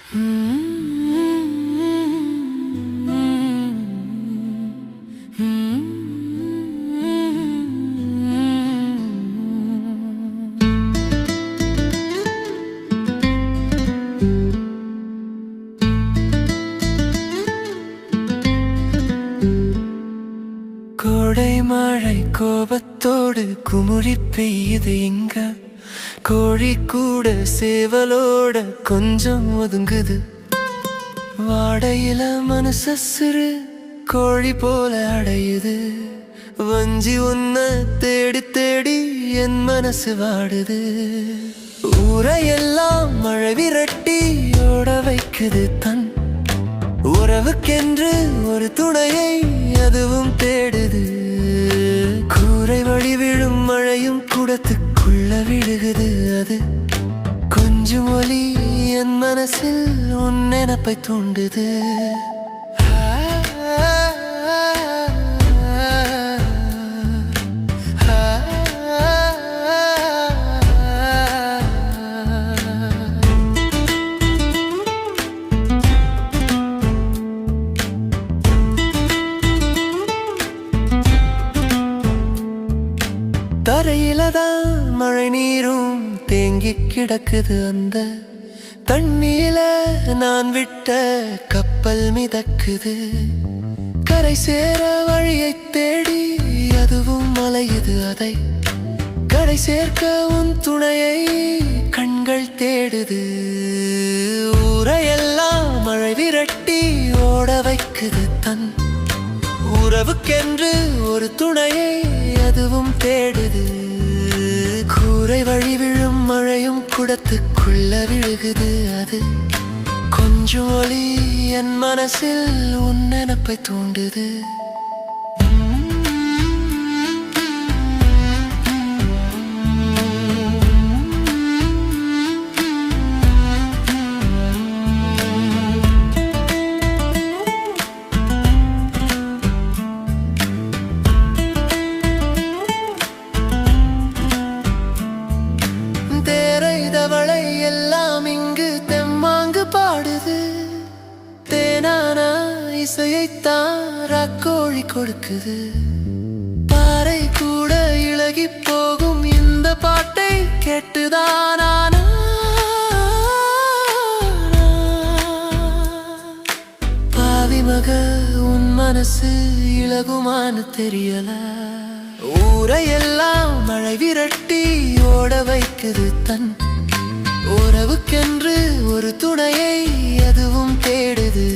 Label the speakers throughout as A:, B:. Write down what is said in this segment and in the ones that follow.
A: கோடை மழை கோபத்தோடு குமுறி பெய்யுது இங்க. கோழி கூட சேவலோட கொஞ்சம் ஒதுங்குது. வாடையில மனசு சிறு கோழி போல அடையுது. வஞ்சி உன்ன தேடி தேடி என் மனசு வாடுது. ஊரையெல்லாம் மழை விரட்டி ஓட வைக்குது தன் உறவுக்கென்று ஒரு துணையை அதுவும் தேடுது. கூரை வழி விழும் மழையும் குடத்துக்குள்ள விழுகுது. அது கொஞ்சம் ஒலி என் மனசில் உன் நினைப்பை தூண்டுது. தரையில தான் மழை நீரும் தேங்கி கிடக்குது. அந்த தண்ணியில நான் விட்ட கப்பல் மிதக்குது. கரை சேர வழியை தேடி அதுவும் அலையுது. அதை கரை சேர்க்க உன் துணையை கண்கள் தேடுது. ஊரையெல்லாம் மழை விரட்டி ஓட வைக்குது தன் உறவுக்கென்று ஒரு துணையை அதுவும் தேடுது. கூரை வழி விழும் மழையும் குடத்துக்குள்ள விழுகுது. அது கொஞ்சம் ஒலி என் மனசில் உன் நினைப்பை தூண்டுது. தேரைதவளை எல்லாம் இங்கு தெம்மாங்கு பாடுது. தேனான இசையைத்தான் ராக்கோழி கொடுக்குது. பாறை கூட இழகி போகும் இந்த பாட்டை கேட்டுதானா பாவி மக உன் மனசு இழகுமான்னு தெரியல. ஊரையெல்லாம் மழை விரட்டி ஓட வைக்குது தன் உறவுக்கென்று ஒரு துணையை அதுவும் தேடுது.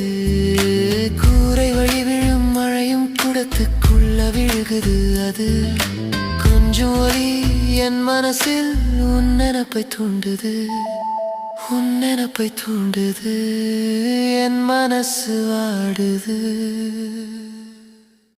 A: கூரை வழி விழும் மழையும் குடத்துக்குள்ள விழுகுது. அது கொஞ்சம் ஒலி என் மனசில் உன் நினைப்பை தூண்டுது. உன் நினைப்பை தூண்டுது. என் மனசு வாடுது.